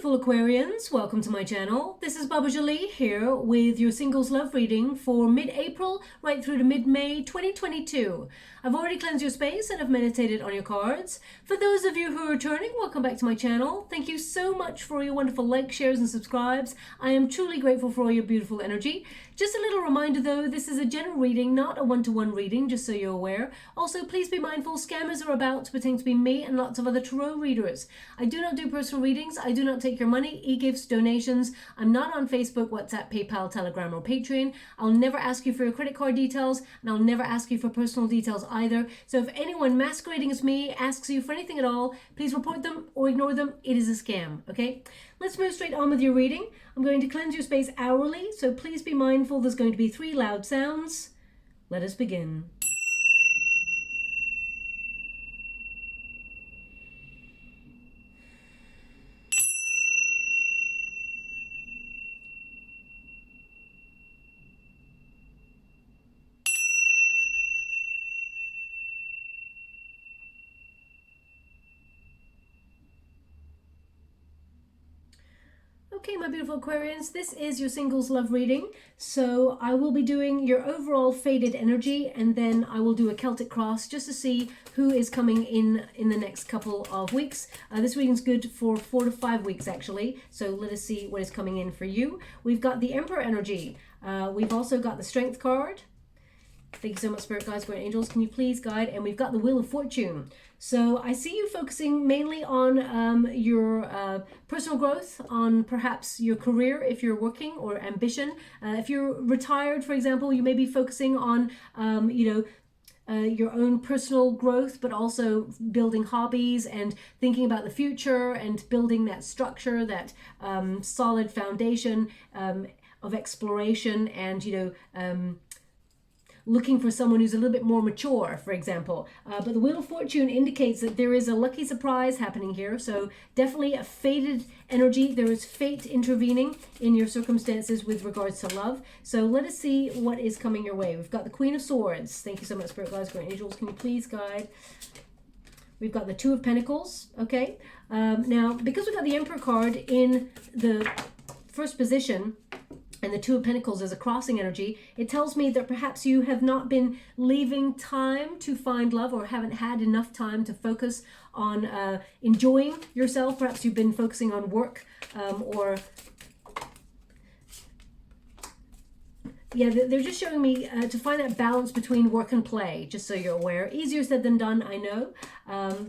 beautiful Aquarians, welcome to my channel. This is Baba Jolie here with your singles love reading for mid-April right through to mid-May 2022. I've already cleansed your space and I've meditated on your cards. For those of you who are returning, welcome back to my channel. Thank you so much for your wonderful likes, shares and subscribes. I am truly grateful for all your beautiful energy. Just a little reminder though, this is a general reading, not a one-to-one reading, just so you're aware. Also, please be mindful, scammers are about to pretend to be me and lots of other tarot readers. I do not do personal readings. I do not take your money, e-gifts, donations. I'm not on Facebook, WhatsApp, PayPal, Telegram or Patreon. I'll never ask you for your credit card details and I'll never ask you for personal details either. So if anyone masquerading as me asks you for anything at all, please report them or ignore them. It is a scam, okay? Let's move straight on with your reading. I'm going to cleanse your space hourly, so please be mindful there's going to be 3 loud sounds. Let us begin. Okay, my beautiful Aquarians, this is your singles love reading. So I will be doing your overall faded energy and then I will do a Celtic cross just to see who is coming in the next couple of weeks. This reading's good for 4 to 5 weeks actually. So let us see what is coming in for you. We've got the Emperor energy. We've also got the Strength card. Thank you so much, Spirit Guides, Guardian Angels. Can you please guide? And we've got the Wheel of Fortune. So I see you focusing mainly on your personal growth, on perhaps your career if you're working, or ambition. If you're retired, for example, you may be focusing on, your own personal growth, but also building hobbies and thinking about the future and building that structure, that solid foundation of exploration and, looking for someone who's a little bit more mature, for example. But the Wheel of Fortune indicates that there is a lucky surprise happening here. So definitely a faded energy. There is fate intervening in your circumstances with regards to love. So let us see what is coming your way. We've got the Queen of Swords. Thank you so much, Spirit Guides, Guardian Angels. Can you please guide? We've got the Two of Pentacles. Okay. Now, because we've got the Emperor card in the first position, and the Two of Pentacles as a crossing energy, it tells me that perhaps you have not been leaving time to find love or haven't had enough time to focus on enjoying yourself. Perhaps you've been focusing on work they're just showing me to find that balance between work and play, just so you're aware. Easier said than done, I know,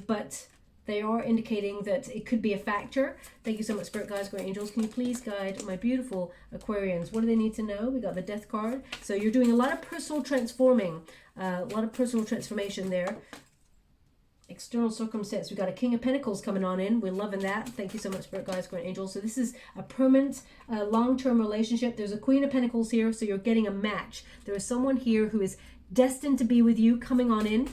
but they are indicating that it could be a factor. Thank you so much, Spirit Guides, Guardian Angels. Can you please guide my beautiful Aquarians? What do they need to know? We got the Death card. So you're doing a lot of personal transforming, a lot of personal transformation there. External circumstance. We've got a King of Pentacles coming on in. We're loving that. Thank you so much, Spirit Guides, Guardian Angels. So this is a permanent, long-term relationship. There's a Queen of Pentacles here, so you're getting a match. There is someone here who is destined to be with you coming on in.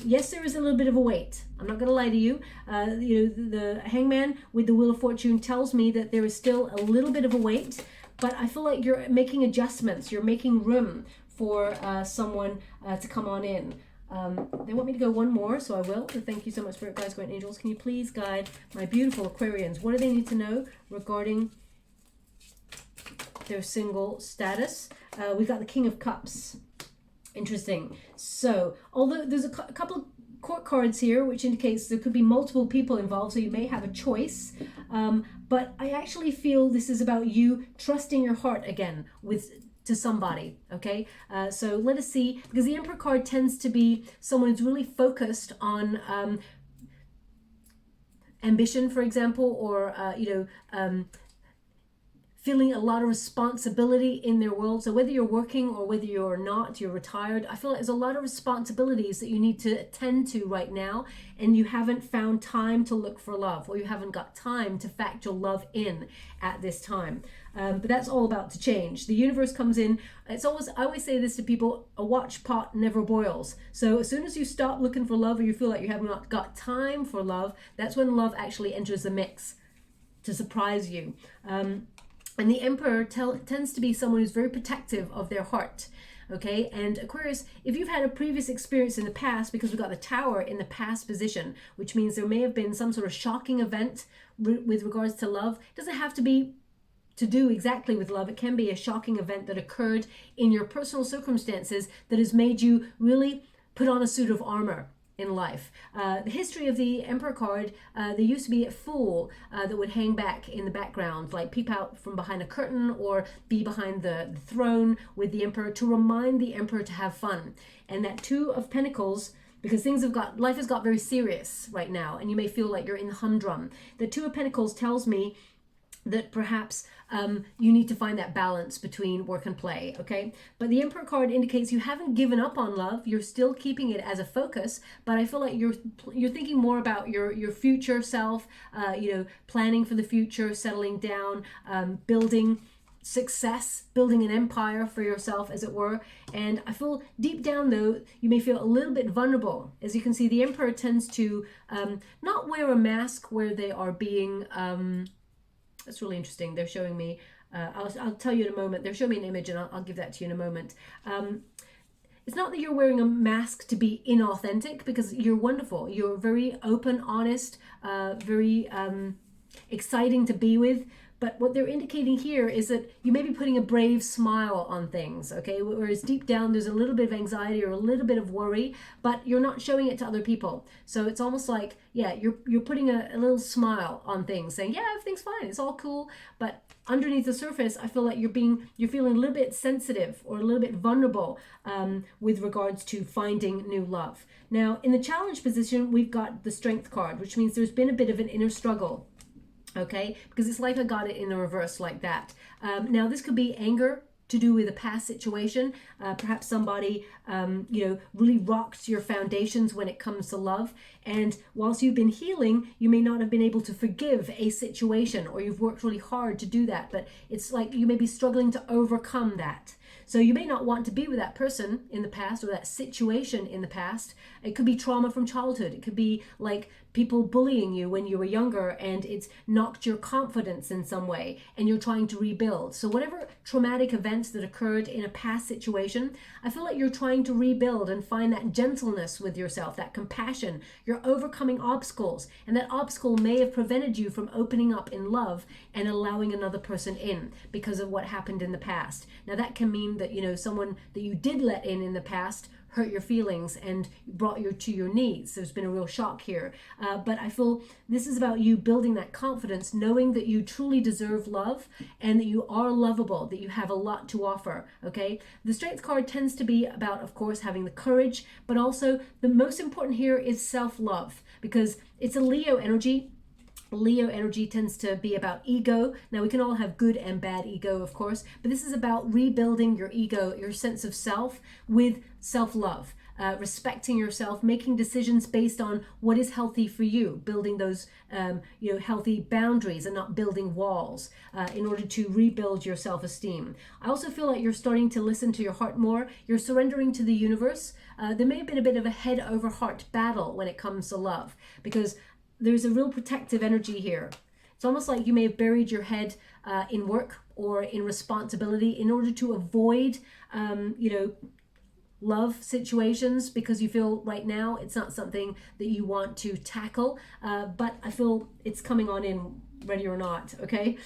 Yes, there is a little bit of a wait. I'm not going to lie to you. The Hangman with the Wheel of Fortune tells me that there is still a little bit of a wait, but I feel like you're making adjustments. You're making room for someone to come on in. They want me to go one more, so I will. So thank you so much, Spirit Guides, Guardian Angels. Can you please guide my beautiful Aquarians? What do they need to know regarding their single status? We've got the King of Cups. Interesting. So, although there's a couple of court cards here, which indicates there could be multiple people involved, so you may have a choice. But I actually feel this is about you trusting your heart again to somebody, okay? So let us see, because the Emperor card tends to be someone who's really focused on ambition, for example, or, feeling a lot of responsibility in their world. So whether you're working or whether you're not, you're retired, I feel like there's a lot of responsibilities that you need to attend to right now, and you haven't found time to look for love, or you haven't got time to factor love in at this time. But that's all about to change. The universe comes in. I always say this to people, a watch pot never boils. So as soon as you stop looking for love, or you feel like you have not got time for love, that's when love actually enters the mix to surprise you. And the Emperor tends to be someone who's very protective of their heart. Okay, and Aquarius, if you've had a previous experience in the past, because we've got the Tower in the past position, which means there may have been some sort of shocking event with regards to love. It doesn't have to be to do exactly with love. It can be a shocking event that occurred in your personal circumstances that has made you really put on a suit of armor in life. The history of the Emperor card, there used to be a fool that would hang back in the background, like peep out from behind a curtain or be behind the throne with the Emperor to remind the Emperor to have fun. And that Two of Pentacles, because life has got very serious right now, and you may feel like you're in the humdrum. The Two of Pentacles tells me that perhaps you need to find that balance between work and play, okay? But the Emperor card indicates you haven't given up on love. You're still keeping it as a focus, but I feel like you're thinking more about your future self, you know, planning for the future, settling down, building success, building an empire for yourself, as it were. And I feel deep down, though, you may feel a little bit vulnerable. As you can see, the Emperor tends to not wear a mask where they are being... That's really interesting. They're showing me, I'll tell you in a moment. They're showing me an image and I'll give that to you in a moment. It's not that you're wearing a mask to be inauthentic, because you're wonderful. You're very open, honest, very exciting to be with. But what they're indicating here is that you may be putting a brave smile on things, okay? Whereas deep down there's a little bit of anxiety or a little bit of worry, but you're not showing it to other people. So it's almost like, yeah, you're putting a little smile on things, saying, yeah, everything's fine, it's all cool. But underneath the surface, I feel like you're feeling a little bit sensitive or a little bit vulnerable with regards to finding new love. Now, in the challenge position, we've got the Strength card, which means there's been a bit of an inner struggle. Okay, because it's like I got it in the reverse like that. Now, this could be anger to do with a past situation. Perhaps somebody, you know, really rocked your foundations when it comes to love. And whilst you've been healing, you may not have been able to forgive a situation, or you've worked really hard to do that. But it's like you may be struggling to overcome that. So you may not want to be with that person in the past or that situation in the past. It could be trauma from childhood. It could be like people bullying you when you were younger and it's knocked your confidence in some way and you're trying to rebuild. So whatever traumatic events that occurred in a past situation, I feel like you're trying to rebuild and find that gentleness with yourself, that compassion. You're overcoming obstacles, and that obstacle may have prevented you from opening up in love and allowing another person in because of what happened in the past. Now that can mean that, you know, someone that you did let in the past hurt your feelings and brought you to your knees. There's been a real shock here. But I feel this is about you building that confidence, knowing that you truly deserve love and that you are lovable, that you have a lot to offer, okay? The Strength card tends to be about, of course, having the courage, but also the most important here is self-love, because it's a Leo energy. Leo energy tends to be about ego. Now, we can all have good and bad ego, of course, but this is about rebuilding your ego, your sense of self, with self-love, respecting yourself, making decisions based on what is healthy for you, building those you know, healthy boundaries and not building walls in order to rebuild your self-esteem. I also feel like you're starting to listen to your heart more. You're surrendering to the universe. There may have been a bit of a head over heart battle when it comes to love, because there's a real protective energy here. It's almost like you may have buried your head in work or in responsibility in order to avoid, you know, love situations, because you feel right now it's not something that you want to tackle. But I feel it's coming on in, ready or not, okay?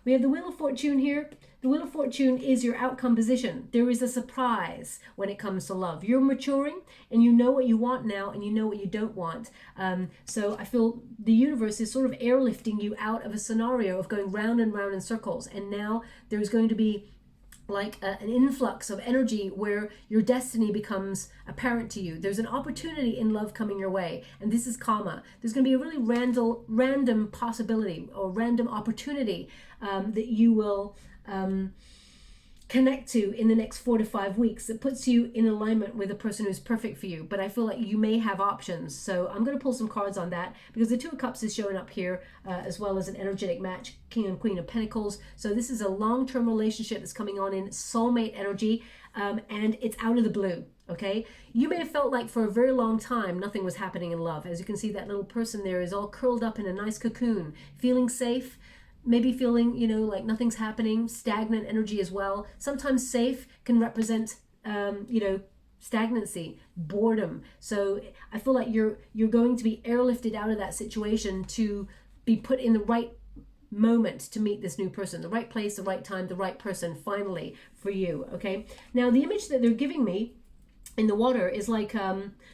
We have the Wheel of Fortune here. The Wheel of Fortune is your outcome position. There is a surprise when it comes to love. You're maturing and you know what you want now and you know what you don't want. So I feel the universe is sort of airlifting you out of a scenario of going round and round in circles. And now there's going to be like an influx of energy where your destiny becomes apparent to you. There's an opportunity in love coming your way, and this is karma. There's going to be a really random possibility or random opportunity that you will connect to in the next 4 to 5 weeks that puts you in alignment with a person who's perfect for you. But I feel like you may have options. So I'm going to pull some cards on that, because the Two of Cups is showing up here as well as an energetic match, King and Queen of Pentacles. So this is a long-term relationship that's coming on in soulmate energy, and it's out of the blue. Okay, you may have felt like for a very long time nothing was happening in love. As you can see, that little person there is all curled up in a nice cocoon, feeling safe, maybe feeling, you know, like nothing's happening, stagnant energy as well. Sometimes safe can represent, you know, stagnancy, boredom. So I feel like you're going to be airlifted out of that situation to be put in the right moment to meet this new person, the right place, the right time, the right person finally for you. Okay, now the image that they're giving me in the water is like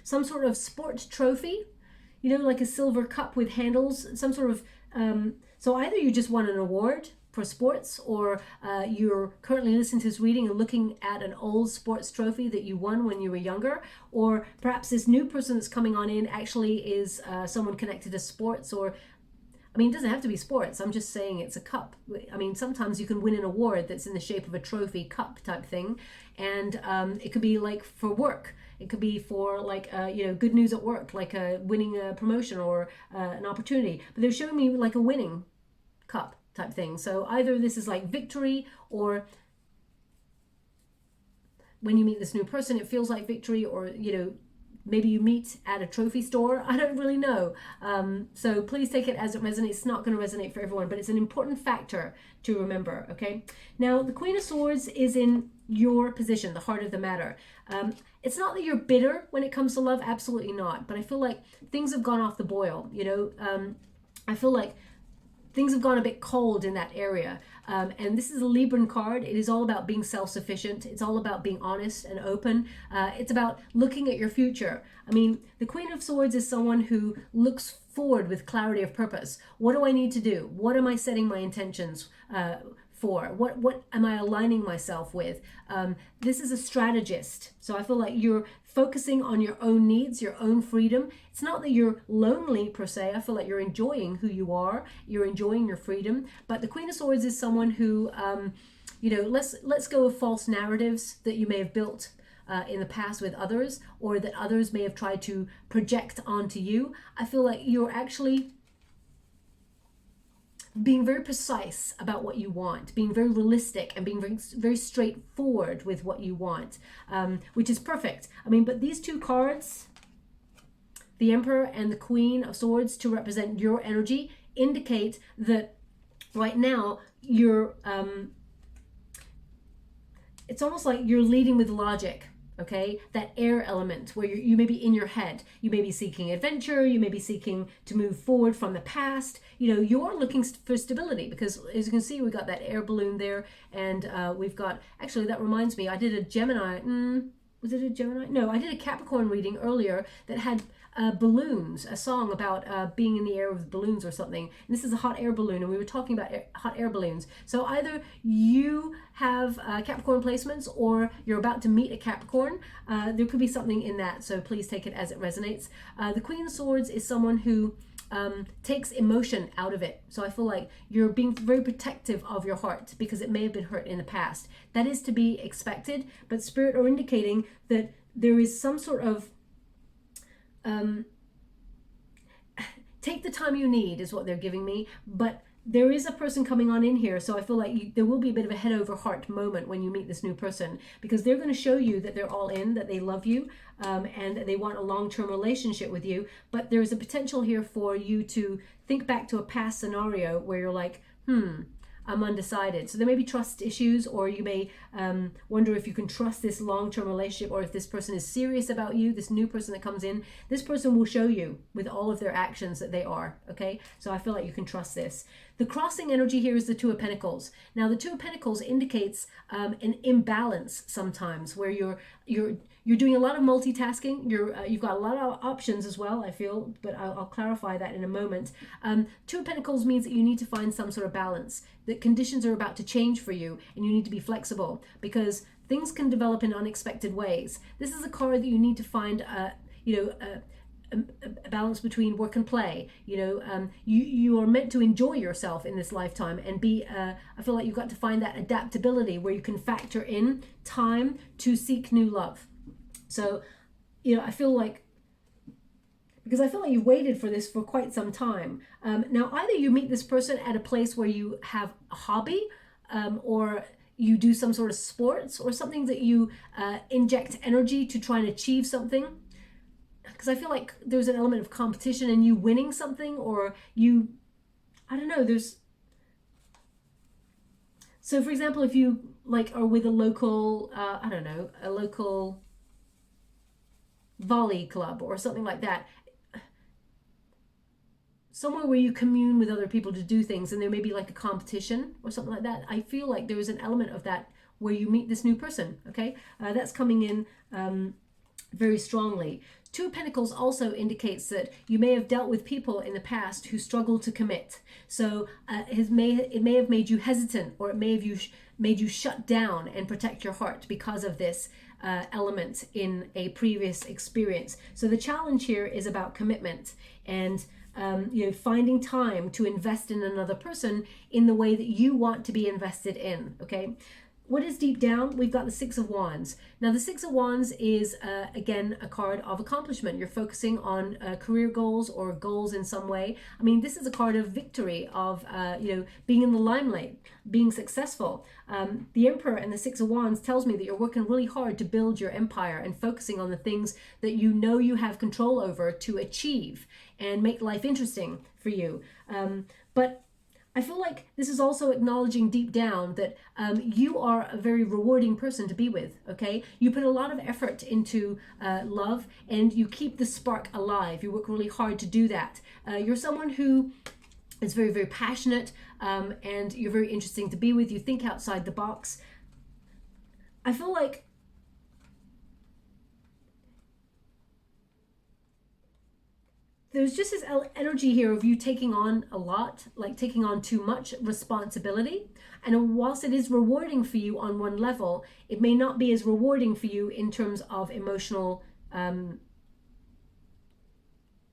some sort of sport trophy, you know, like a silver cup with handles, some sort of so either you just won an award for sports, or you're currently listening to this reading and looking at an old sports trophy that you won when you were younger, or perhaps this new person that's coming on in actually is someone connected to sports. Or I mean, it doesn't have to be sports. I'm just saying it's a cup. I mean, sometimes you can win an award that's in the shape of a trophy cup type thing. And it could be like for work. It could be for like, you know, good news at work, like winning a promotion or an opportunity. But they're showing me like a winning cup type thing. So either this is like victory, or when you meet this new person, it feels like victory, or, you know, maybe you meet at a trophy store. I don't really know. So please take it as it resonates. It's not going to resonate for everyone, but it's an important factor to remember, okay? Now, the Queen of Swords is in your position, the heart of the matter. It's not that you're bitter when it comes to love, absolutely not. But I feel like things have gone off the boil, you know? I feel like things have gone a bit cold in that area. And this is a Libran card. It is all about being self-sufficient. It's all about being honest and open. It's about looking at your future. I mean, the Queen of Swords is someone who looks forward with clarity of purpose. What do I need to do? What am I setting my intentions for? What am I aligning myself with? This is a strategist. So I feel like you're focusing on your own needs, your own freedom. It's not that you're lonely per se. I feel like you're enjoying who you are. You're enjoying your freedom. But the Queen of Swords is someone who, you know, let's go of false narratives that you may have built in the past with others, or that others may have tried to project onto you. I feel like you're actually being very precise about what you want, being very realistic, and being very, very straightforward with what you want, which is perfect. I mean, but these two cards, the Emperor and the Queen of Swords, to represent your energy, indicate that right now you're, it's almost like you're leading with logic. Okay, that air element where you may be in your head, you may be seeking adventure, you may be seeking to move forward from the past. You know, you're looking for stability, because as you can see, we got that air balloon there, and we've got, actually, that reminds me, I did a Gemini, was it a Gemini? No, I did a Capricorn reading earlier that had balloons, a song about being in the air with balloons or something. And this is a hot air balloon, and we were talking about hot air balloons. So either you have Capricorn placements, or you're about to meet a Capricorn. There could be something in that, so please take it as it resonates. The Queen of Swords is someone who takes emotion out of it. So I feel like you're being very protective of your heart, because it may have been hurt in the past. That is to be expected, but Spirit are indicating that there is some sort of take the time you need is what they're giving me. But there is a person coming on in here, so I feel like there will be a bit of a head over heart moment when you meet this new person, because they're going to show you that they're all in, that they love you, and that they want a long-term relationship with you. But there is a potential here for you to think back to a past scenario where you're like, I'm undecided. So there may be trust issues, or you may wonder if you can trust this long-term relationship, or if this person is serious about you, this new person that comes in. This person will show you with all of their actions that they are, okay? So I feel like you can trust this. The crossing energy here is the Two of Pentacles. Now, the Two of Pentacles indicates an imbalance sometimes, where you're doing a lot of multitasking. You've got a lot of options as well, I feel, but I'll clarify that in a moment. Two of Pentacles means that you need to find some sort of balance, that conditions are about to change for you, and you need to be flexible, because things can develop in unexpected ways. This is a card that you need to find, a balance between work and play. You know, you are meant to enjoy yourself in this lifetime, and be, I feel like you've got to find that adaptability where you can factor in time to seek new love. So, you know, I feel like, because I feel like you've waited for this for quite some time. Now, either you meet this person at a place where you have a hobby, or you do some sort of sports, or something that you inject energy to try and achieve something. Because I feel like there's an element of competition in you winning something, or you, I don't know, there's, So for example, if you like are with a local, I don't know, a local volley club or something like that, somewhere where you commune with other people to do things, and there may be like a competition or something like that, I feel like there is an element of that where you meet this new person, okay? That's coming in very strongly. Two of Pentacles also indicates that you may have dealt with people in the past who struggled to commit. So it may have made you hesitant, or it may have made you shut down and protect your heart because of this element in a previous experience. So the challenge here is about commitment and finding time to invest in another person in the way that you want to be invested in, okay? What is deep down? We've got the Six of Wands. Now, the Six of Wands is, again, a card of accomplishment. You're focusing on career goals or goals in some way. I mean, this is a card of victory, of, being in the limelight, being successful. The Emperor and the Six of Wands tells me that you're working really hard to build your empire and focusing on the things that you know you have control over to achieve and make life interesting for you. But I feel like this is also acknowledging deep down that you are a very rewarding person to be with, okay? You put a lot of effort into love, and you keep the spark alive. You work really hard to do that. You're someone who is very, very passionate, and you're very interesting to be with. You think outside the box. I feel like there's just this energy here of you taking on a lot, like taking on too much responsibility. And whilst it is rewarding for you on one level, it may not be as rewarding for you in terms of emotional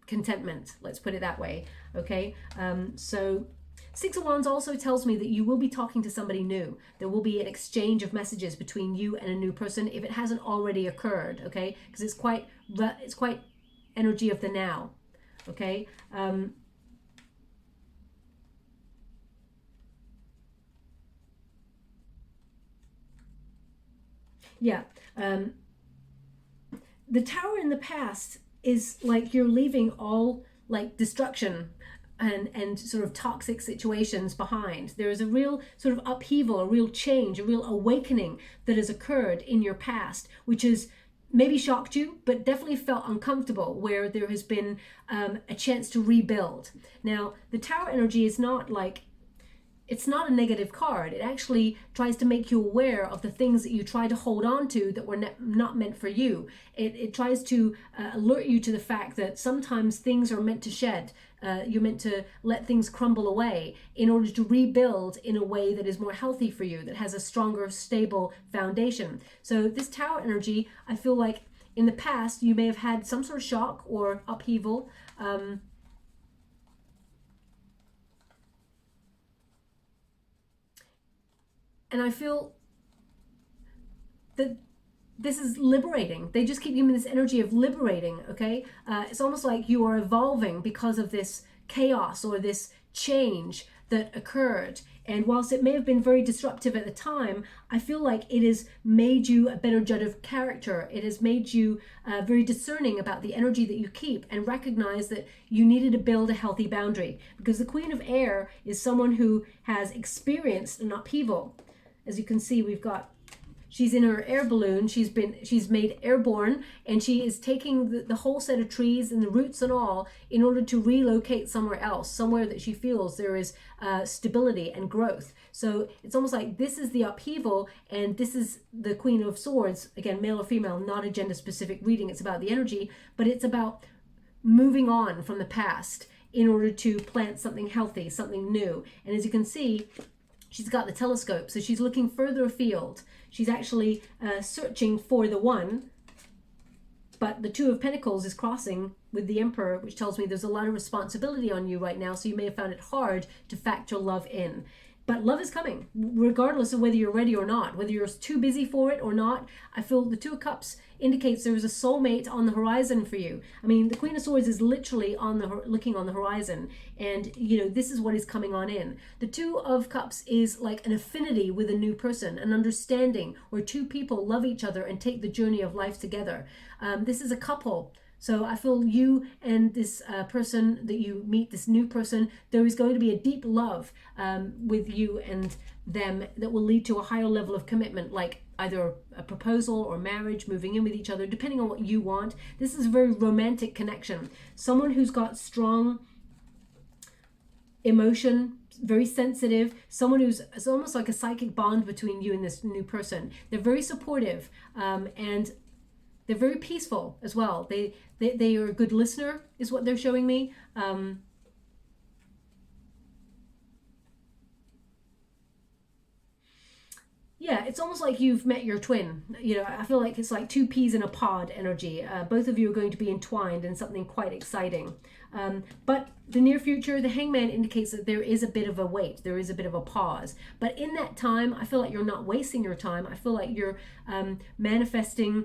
contentment. Let's put it that way, okay? So Six of Wands also tells me that you will be talking to somebody new. There will be an exchange of messages between you and a new person if it hasn't already occurred, okay? Because it's quite energy of the now. Okay. The Tower in the past is like you're leaving all like destruction and sort of toxic situations behind. There is a real sort of upheaval, a real change, a real awakening that has occurred in your past, which is maybe shocked you, but definitely felt uncomfortable, where there has been a chance to rebuild. Now, the Tower energy is not like, it's not a negative card. It actually tries to make you aware of the things that you try to hold on to that were not meant for you. It tries to alert you to the fact that sometimes things are meant to shed. You're meant to let things crumble away in order to rebuild in a way that is more healthy for you, that has a stronger, stable foundation. So this Tower energy, I feel like in the past, you may have had some sort of shock or upheaval. And I feel that this is liberating. They just keep giving me this energy of liberating, okay? It's almost like you are evolving because of this chaos or this change that occurred. And whilst it may have been very disruptive at the time, I feel like it has made you a better judge of character. It has made you very discerning about the energy that you keep, and recognize that you needed to build a healthy boundary. Because the Queen of Air is someone who has experienced an upheaval. As you can see, she's in her air balloon. She's made airborne, and she is taking the whole set of trees and the roots and all in order to relocate somewhere else, somewhere that she feels there is stability and growth. So it's almost like this is the upheaval, and this is the Queen of Swords. Again, male or female, not a gender specific reading. It's about the energy, but it's about moving on from the past in order to plant something healthy, something new. And as you can see, she's got the telescope, so she's looking further afield. She's actually searching for the one, but the Two of Pentacles is crossing with the Emperor, which tells me there's a lot of responsibility on you right now, so you may have found it hard to factor love in. But love is coming, regardless of whether you're ready or not, whether you're too busy for it or not. I feel the Two of Cups indicates there is a soulmate on the horizon for you. I mean, the Queen of Swords is literally looking on the horizon, and this is what is coming on in. The Two of Cups is like an affinity with a new person, an understanding where two people love each other and take the journey of life together. This is a couple. So I feel you and this person that you meet, this new person, there is going to be a deep love with you and them that will lead to a higher level of commitment, like either a proposal or marriage, moving in with each other, depending on what you want. This is a very romantic connection. Someone who's got strong emotion, very sensitive, someone who's, it's almost like a psychic bond between you and this new person. They're very supportive, and they're very peaceful as well. They are a good listener, is what they're showing me. Yeah, it's almost like you've met your twin. You know, I feel like it's like two peas in a pod energy. Both of you are going to be entwined in something quite exciting. But the near future, the Hangman indicates that there is a bit of a wait. There is a bit of a pause. But in that time, I feel like you're not wasting your time. I feel like you're manifesting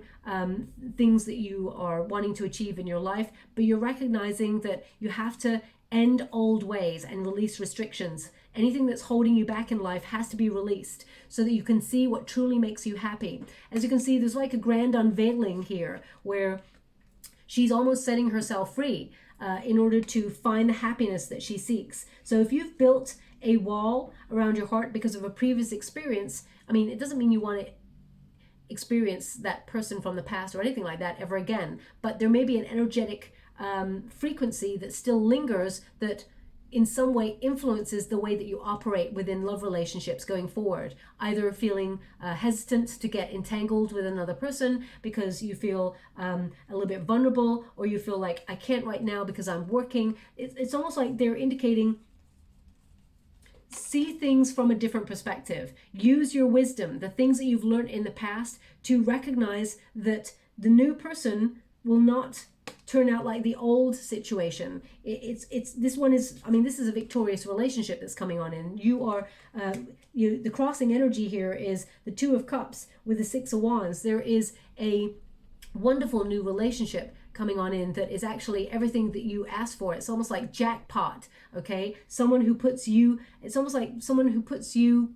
things that you are wanting to achieve in your life. But you're recognizing that you have to end old ways and release restrictions. Anything that's holding you back in life has to be released so that you can see what truly makes you happy. As you can see, there's like a grand unveiling here where she's almost setting herself free in order to find the happiness that she seeks. So if you've built a wall around your heart because of a previous experience, I mean, it doesn't mean you want to experience that person from the past or anything like that ever again, but there may be an energetic frequency that still lingers that in some way influences the way that you operate within love relationships going forward. Either feeling hesitant to get entangled with another person because you feel a little bit vulnerable, or you feel like, I can't right now because I'm working. It's almost like they're indicating, see things from a different perspective. Use your wisdom, the things that you've learned in the past, to recognize that the new person will not turn out like the old situation. It's this one is, I mean, this is a victorious relationship that's coming on in. You are the crossing energy here is the Two of Cups with the Six of Wands. There is a wonderful new relationship coming on in that is actually everything that you asked for. It's almost like jackpot, okay? Someone who puts you, it's almost like someone who puts you,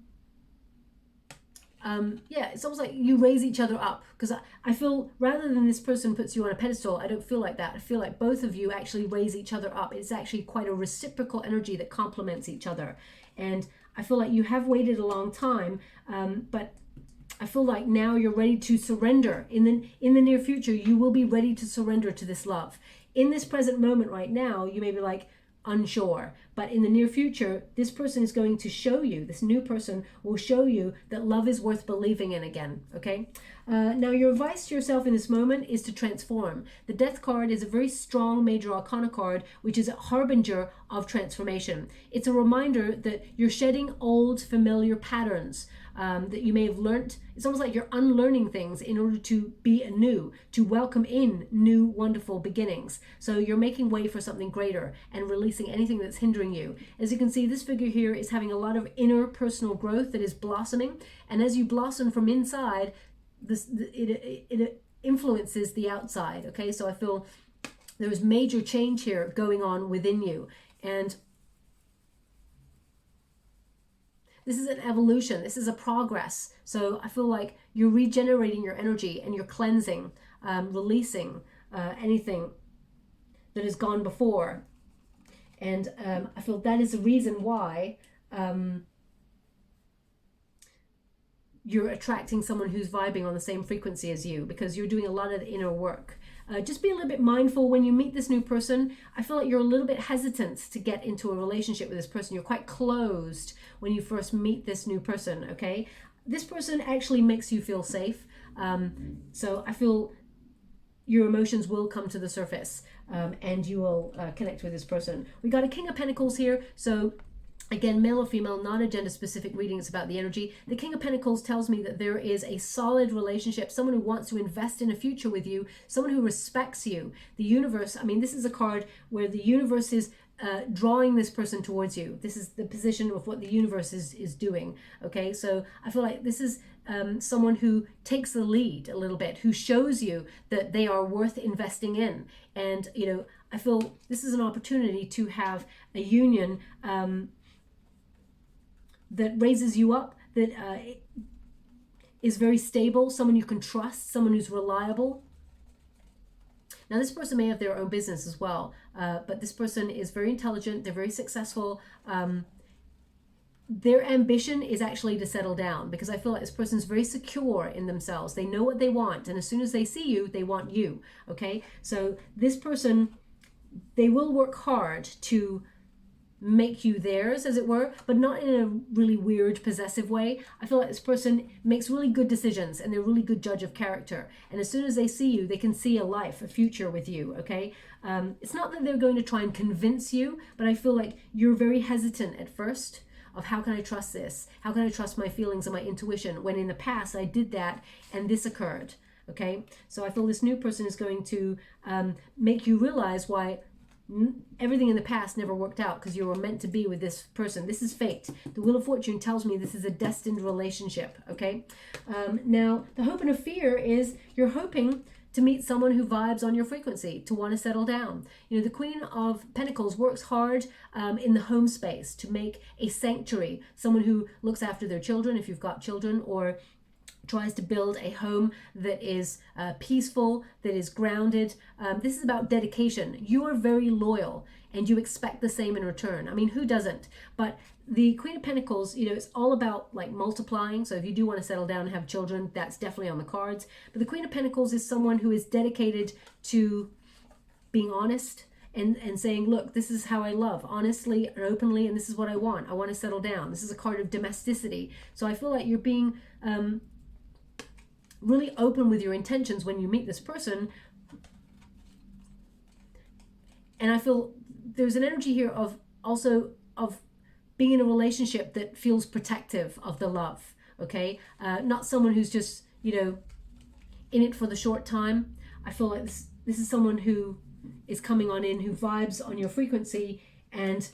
yeah, it's almost like you raise each other up, because I feel rather than this person puts you on a pedestal, I don't feel like that. I feel like both of you actually raise each other up. It's actually quite a reciprocal energy that complements each other. And I feel like you have waited a long time, but I feel like now you're ready to surrender. In the near future, you will be ready to surrender to this love. In this present moment right now, you may be like unsure, but in the near future, this person is going to show you, this new person will show you that love is worth believing in again, okay? Now, your advice to yourself in this moment is to transform. The Death card is a very strong major arcana card, which is a harbinger of transformation. It's a reminder that you're shedding old familiar patterns that you may have learnt. It's almost like you're unlearning things in order to be anew, to welcome in new wonderful beginnings. So you're making way for something greater and releasing anything that's hindering you. As you can see, this figure here is having a lot of inner personal growth that is blossoming, and as you blossom from inside, it influences the outside, okay? So I feel there's major change here going on within you, and this is an evolution. This is a progress. So I feel like you're regenerating your energy and you're cleansing, releasing anything that has gone before. And I feel that is the reason why you're attracting someone who's vibing on the same frequency as you, because you're doing a lot of the inner work. Just be a little bit mindful when you meet this new person. I feel like you're a little bit hesitant to get into a relationship with this person. You're quite closed when you first meet this new person, okay? This person actually makes you feel safe. So I feel your emotions will come to the surface, and you will connect with this person. We got a King of Pentacles here. So again, male or female, not a gender-specific reading. It's about the energy. The King of Pentacles tells me that there is a solid relationship, someone who wants to invest in a future with you, someone who respects you. The universe, I mean, this is a card where the universe is drawing this person towards you. This is the position of what the universe is doing, okay? So I feel like this is someone who takes the lead a little bit, who shows you that they are worth investing in. And, you know, I feel this is an opportunity to have a union that raises you up, that is very stable, someone you can trust, someone who's reliable. Now, this person may have their own business as well, but this person is very intelligent, they're very successful. their ambition is actually to settle down, because I feel like this person's very secure in themselves. They know what they want, and as soon as they see you, they want you. Okay, so this person, they will work hard to make you theirs, as it were, but not in a really weird possessive way. I feel like this person makes really good decisions, and they're a really good judge of character, and as soon as they see you, they can see a life, a future with you. Okay, it's not that they're going to try and convince you, but I feel like you're very hesitant at first of, how can I trust this? How can I trust my feelings and my intuition when in the past I did that and this occurred? Okay, so I feel this new person is going to make you realize why everything in the past never worked out, because you were meant to be with this person. This is fate. The Wheel of Fortune tells me this is a destined relationship. Okay, now the hope and a fear is you're hoping to meet someone who vibes on your frequency, to want to settle down. You know, the Queen of Pentacles works hard in the home space to make a sanctuary, someone who looks after their children, if you've got children, or tries to build a home that is peaceful, that is grounded. This is about dedication. You are very loyal, and you expect the same in return. I mean, who doesn't? But the Queen of Pentacles, you know, it's all about like multiplying. So if you do want to settle down and have children, that's definitely on the cards. But the Queen of Pentacles is someone who is dedicated to being honest and saying, look, this is how I love, honestly and openly, and this is what I want. I want to settle down. This is a card of domesticity. So I feel like you're being really open with your intentions when you meet this person. And I feel there's an energy here of also of being in a relationship that feels protective of the love. Okay, not someone who's just, you know, in it for the short time. I feel like this is someone who is coming on in, who vibes on your frequency and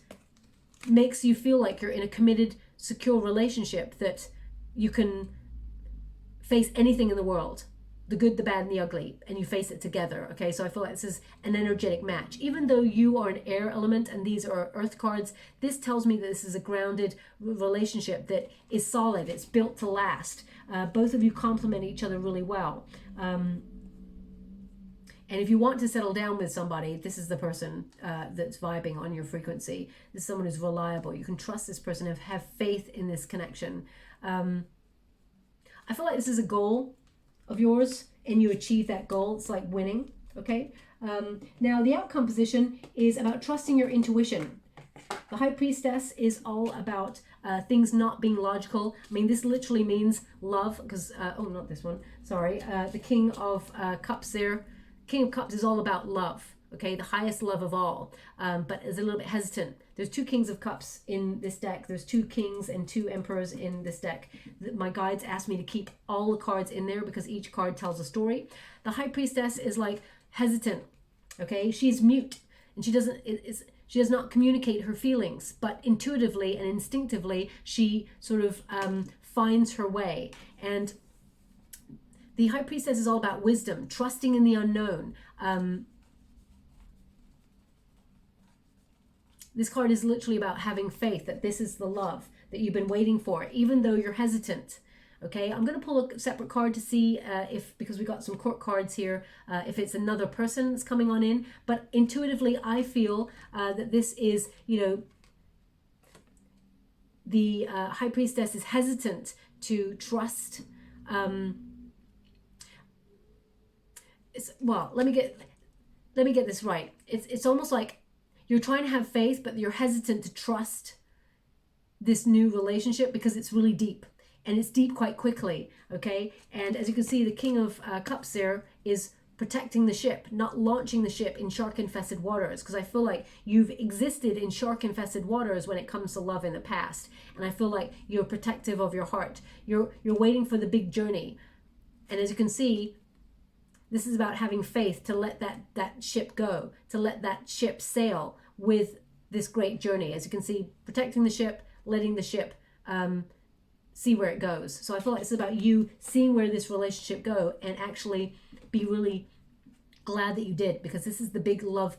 makes you feel like you're in a committed, secure relationship, that you can face anything in the world, the good, the bad, and the ugly, and you face it together. Okay, so I feel like this is an energetic match. Even though you are an air element and these are earth cards, this tells me that this is a grounded relationship that is solid. It's built to last. Both of you complement each other really well. And if you want to settle down with somebody, this is the person that's vibing on your frequency. This is someone who's reliable. You can trust this person, have faith in this connection. I feel like this is a goal of yours, and you achieve that goal. It's like winning. Okay, now the outcome position is about trusting your intuition. The High Priestess is all about things not being logical. I mean, this literally means love, because oh, not this one, sorry, the King of Cups there. King of Cups is all about love. Okay, the highest love of all, but is a little bit hesitant. There's two Kings of Cups in this deck. There's two Kings and two Emperors in this deck. My guides asked me to keep all the cards in there because each card tells a story. The High Priestess is like hesitant. Okay, she's mute, and she does not communicate her feelings, but intuitively and instinctively she sort of finds her way. And the High Priestess is all about wisdom, trusting in the unknown. This card is literally about having faith that this is the love that you've been waiting for, even though you're hesitant. Okay, I'm going to pull a separate card to see because we got some court cards here, if it's another person that's coming on in. But intuitively, I feel that this is, you know, the High Priestess is hesitant to trust. Well, let me get this right. It's almost like you're trying to have faith, but you're hesitant to trust this new relationship because it's really deep, and it's deep quite quickly. Okay, and as you can see, the King of Cups there is protecting the ship, not launching the ship in shark-infested waters, because I feel like you've existed in shark-infested waters when it comes to love in the past, and I feel like you're protective of your heart. You're waiting for the big journey, and as you can see, this is about having faith to let that ship go, to let that ship sail with this great journey. As you can see, protecting the ship, letting the ship see where it goes. So I feel like it's about you seeing where this relationship go and actually be really glad that you did, because this is the big love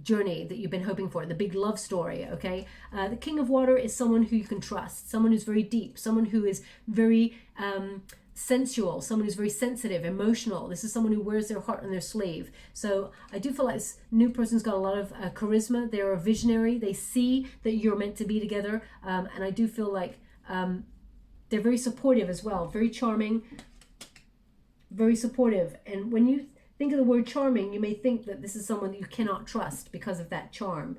journey that you've been hoping for, the big love story. Okay, the King of Water is someone who you can trust, someone who's very deep, someone who is very sensual, someone who's very sensitive, emotional. This is someone who wears their heart on their sleeve. So I do feel like this new person's got a lot of charisma. They're a visionary. They see that you're meant to be together. And I do feel like they're very supportive as well. Very charming, very supportive. And when you think of the word charming, you may think that this is someone that you cannot trust because of that charm.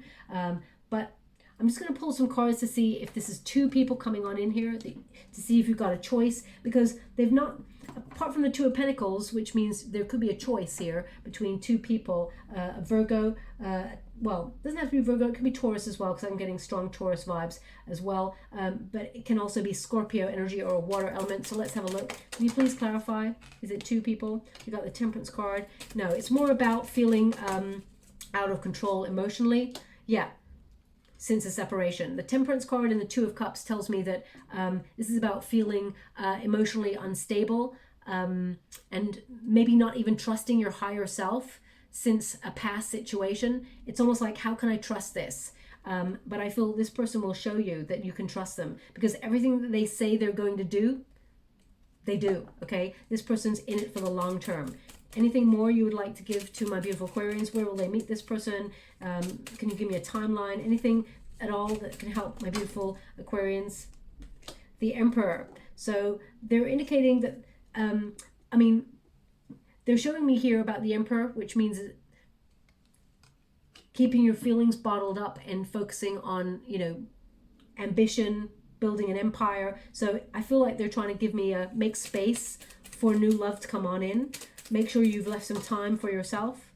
But I'm just going to pull some cards to see if this is two people coming on in here, to see if you've got a choice, because they've not, apart from the Two of Pentacles, which means there could be a choice here between two people, a Virgo, well, it doesn't have to be Virgo, it could be Taurus as well, because I'm getting strong Taurus vibes as well, but it can also be Scorpio energy or a water element. So let's have a look. Can you please clarify? Is it two people? You got the Temperance card. No, it's more about feeling out of control emotionally. Yeah. Since a separation. The Temperance card and the Two of Cups tells me that this is about feeling emotionally unstable and maybe not even trusting your higher self since a past situation. It's almost like, how can I trust this? But I feel this person will show you that you can trust them, because everything that they say they're going to do, they do, okay? This person's in it for the long term. Anything more you would like to give to my beautiful Aquarians? Where will they meet this person? Can you give me a timeline? Anything at all that can help my beautiful Aquarians? The Emperor. So they're indicating that, I mean, they're showing me here about the Emperor, which means keeping your feelings bottled up and focusing on, you know, ambition, building an empire. So I feel like they're trying to give me a make space for new love to come on in. Make sure you've left some time for yourself.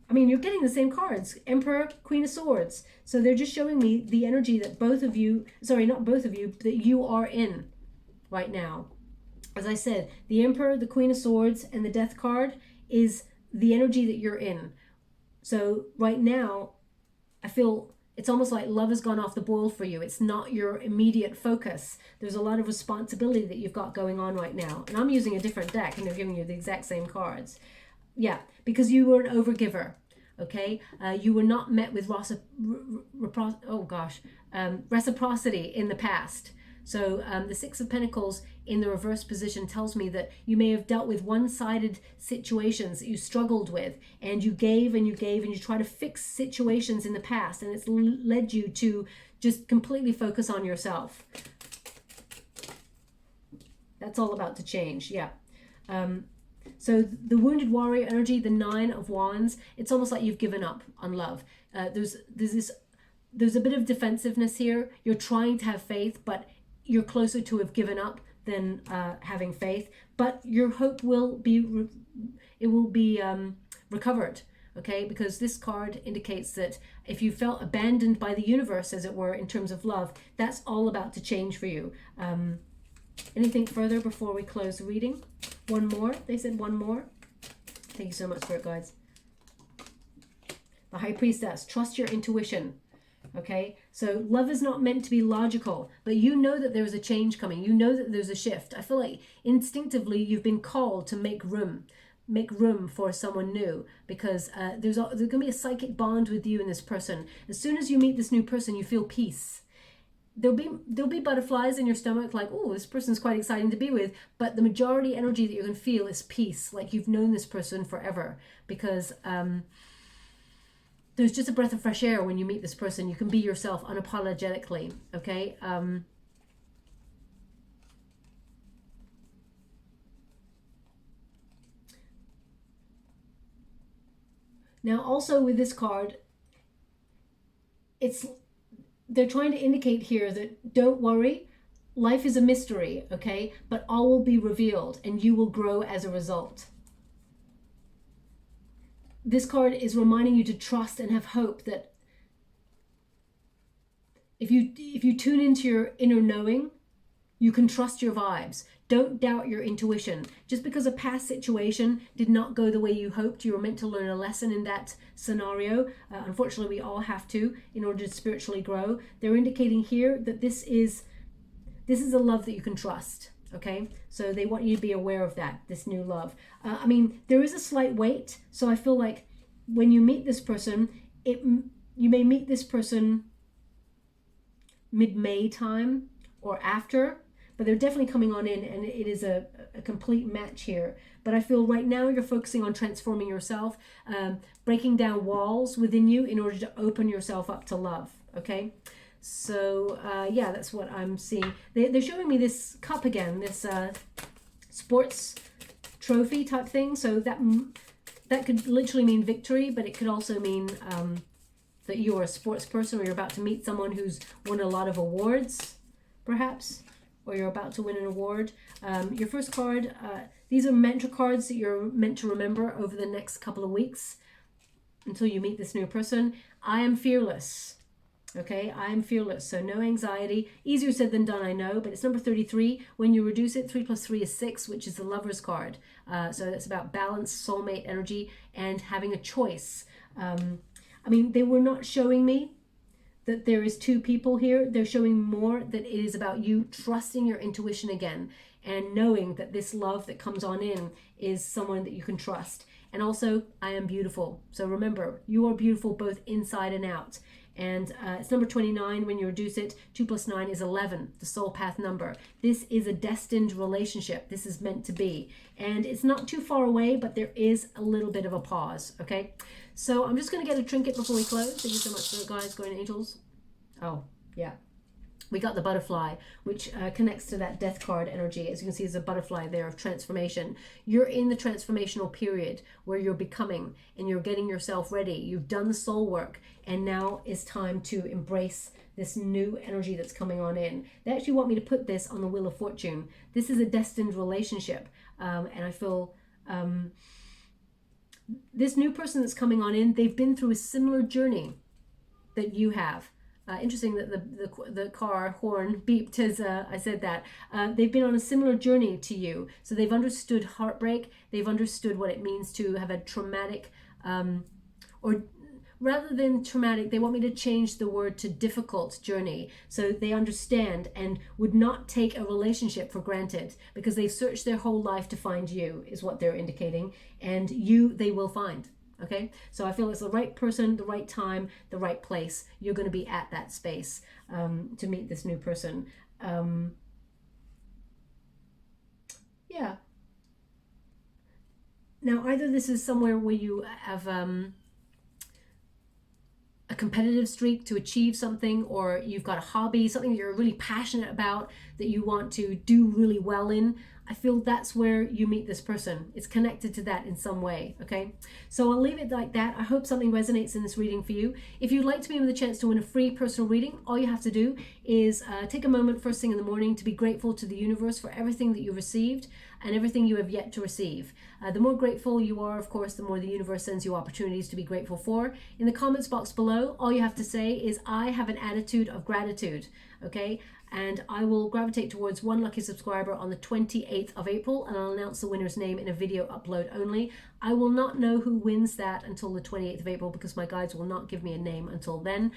I mean, you're getting the same cards. Emperor, Queen of Swords. So they're just showing me the energy that both of you, sorry, not both of you, that you are in right now. As I said, the Emperor, the Queen of Swords, and the Death card is the energy that you're in. So right now, I feel it's almost like love has gone off the boil for you. It's not your immediate focus. There's a lot of responsibility that you've got going on right now. And I'm using a different deck and they're giving you the exact same cards. Yeah, because you were an overgiver, okay? You were not met with reciprocity in the past. So the Six of Pentacles in the reverse position tells me that you may have dealt with one-sided situations that you struggled with, and you gave and you gave and you try to fix situations in the past, and it's led you to just completely focus on yourself. That's all about to change, yeah. So the Wounded Warrior energy, the Nine of Wands, it's almost like you've given up on love. There's a bit of defensiveness here. You're trying to have faith, but you're closer to have given up than having faith. But your hope will be recovered, okay? Because this card indicates that if you felt abandoned by the universe, as it were, in terms of love, that's all about to change for you. Anything further before we close the reading? One more. They said one more. Thank you so much for it, guys. The High Priestess. Trust your intuition. Okay, so love is not meant to be logical, but you know that there's a change coming. You know that there's a shift. I feel like instinctively you've been called to make room for someone new, because there's going to be a psychic bond with you and this person. As soon as you meet this new person, you feel peace. There'll be butterflies in your stomach, like, oh, this person's quite exciting to be with, but the majority energy that you're going to feel is peace, like you've known this person forever, because there's just a breath of fresh air when you meet this person. You can be yourself unapologetically, okay? Now, also with this card, they're trying to indicate here that don't worry, life is a mystery, okay? But all will be revealed and you will grow as a result. This card is reminding you to trust and have hope that if you tune into your inner knowing, you can trust your vibes. Don't doubt your intuition. Just because a past situation did not go the way you hoped, you were meant to learn a lesson in that scenario. Unfortunately, we all have to in order to spiritually grow. They're indicating here that this is a love that you can trust. Okay, so they want you to be aware of that, this new love. I mean, there is a slight wait. So I feel like when you meet this person, you may meet this person mid-May time or after, but they're definitely coming on in, and it is a complete match here. But I feel right now you're focusing on transforming yourself, breaking down walls within you in order to open yourself up to love, okay? So yeah, that's what I'm seeing. They're showing me this cup again, this sports trophy type thing. So that could literally mean victory, but it could also mean that you're a sports person, or you're about to meet someone who's won a lot of awards, perhaps, or you're about to win an award. Your first card, these are mentor cards that you're meant to remember over the next couple of weeks until you meet this new person. I am fearless. Okay, I am fearless, so no anxiety. Easier said than done, I know, but it's number 33. When you reduce it, 3 plus 3 is 6, which is the Lover's card. So it's about balance, soulmate energy, and having a choice. I mean, they were not showing me that there is two people here. They're showing more that it is about you trusting your intuition again and knowing that this love that comes on in is someone that you can trust. And also, I am beautiful. So remember, you are beautiful both inside and out. And it's number 29. When you reduce it, 2 plus 9 is 11, the soul path number. This is a destined relationship. This is meant to be. And it's not too far away, but there is a little bit of a pause, okay? So I'm just going to get a trinket before we close. Thank you so much for the guys going angels. Oh, yeah. We got the butterfly, which connects to that death card energy. As you can see, there's a butterfly there of transformation. You're in the transformational period where you're becoming and you're getting yourself ready. You've done the soul work, and now it's time to embrace this new energy that's coming on in. They actually want me to put this on the Wheel of Fortune. This is a destined relationship, and I feel this new person that's coming on in, they've been through a similar journey that you have. Interesting that the car horn beeped as I said that. They've been on a similar journey to you. So they've understood heartbreak. They've understood what it means to have a traumatic, or rather than traumatic, they want me to change the word to difficult journey. So they understand and would not take a relationship for granted because they've searched their whole life to find you, is what they're indicating. And you, they will find. Okay, so I feel it's the right person, the right time, the right place. You're going to be at that space to meet this new person. Yeah. Now, either this is somewhere where you have a competitive streak to achieve something, or you've got a hobby, something that you're really passionate about that you want to do really well in. I feel that's where you meet this person. It's connected to that in some way, okay? So I'll leave it like that. I hope something resonates in this reading for you. If you'd like to be with a chance to win a free personal reading, all you have to do is take a moment first thing in the morning to be grateful to the universe for everything that you received and everything you have yet to receive. The more grateful you are, of course, the more the universe sends you opportunities to be grateful for. In the comments box below, all you have to say is, I have an attitude of gratitude, okay? And I will gravitate towards one lucky subscriber on the 28th of April, and I'll announce the winner's name in a video upload only. I will not know who wins that until the 28th of April because my guides will not give me a name until then.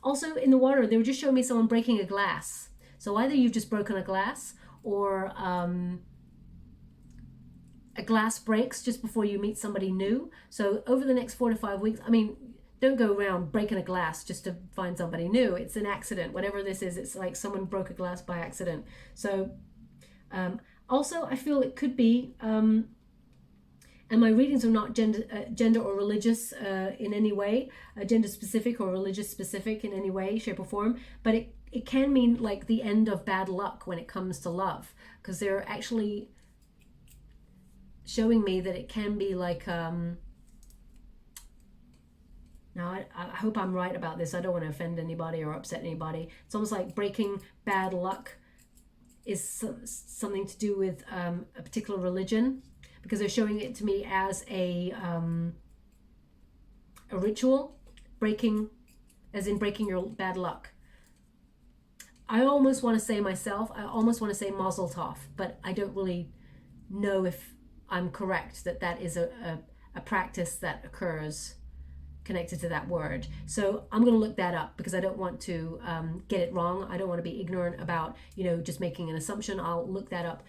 Also, in the water, they were just showing me someone breaking a glass. So either you've just broken a glass, or a glass breaks just before you meet somebody new. So over the next 4 to 5 weeks, I mean, don't go around breaking a glass just to find somebody new. It's an accident. Whatever this is, it's like someone broke a glass by accident. So also, I feel it could be, and my readings are not gender or religious in any way, gender specific or religious specific in any way, shape or form, but it can mean like the end of bad luck when it comes to love, because they're actually showing me that it can be like, now, I hope I'm right about this. I don't want to offend anybody or upset anybody. It's almost like breaking bad luck is something to do with a particular religion, because they're showing it to me as a ritual, breaking, as in breaking your bad luck. I almost want to say myself, I almost want to say Mazel Tov, but I don't really know if I'm correct that that is a practice that occurs connected to that word. So I'm going to look that up because I don't want to get it wrong. I don't want to be ignorant about, you know, just making an assumption. I'll look that up.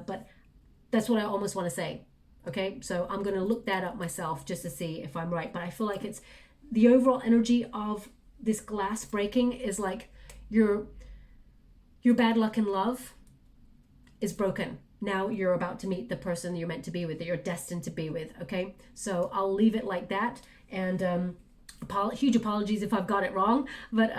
But that's what I almost want to say. Okay, so I'm going to look that up myself just to see if I'm right. But I feel like it's the overall energy of this glass breaking is like your bad luck in love is broken. Now you're about to meet the person you're meant to be with, that you're destined to be with, okay? So I'll leave it like that. And huge apologies if I've got it wrong, but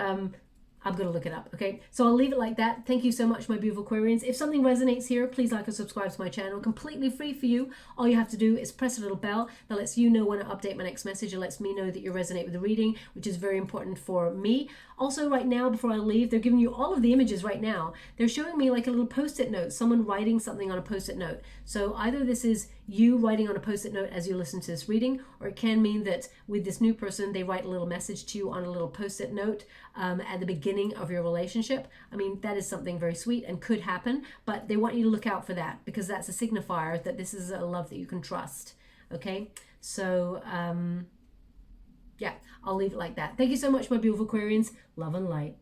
I'm going to look it up, okay? So I'll leave it like that. Thank you so much, my beautiful Aquarians. If something resonates here, please like or subscribe to my channel. Completely free for you. All you have to do is press a little bell that lets you know when I update my next message. It lets me know that you resonate with the reading, which is very important for me. Also, right now, before I leave, they're giving you all of the images right now. They're showing me like a little post-it note, someone writing something on a post-it note. So either this is you writing on a post-it note as you listen to this reading, or it can mean that with this new person, they write a little message to you on a little post-it note at the beginning of your relationship. I mean, that is something very sweet and could happen, but they want you to look out for that, because that's a signifier that this is a love that you can trust, okay? So, yeah, I'll leave it like that. Thank you so much, my beautiful Aquarians. Love and light.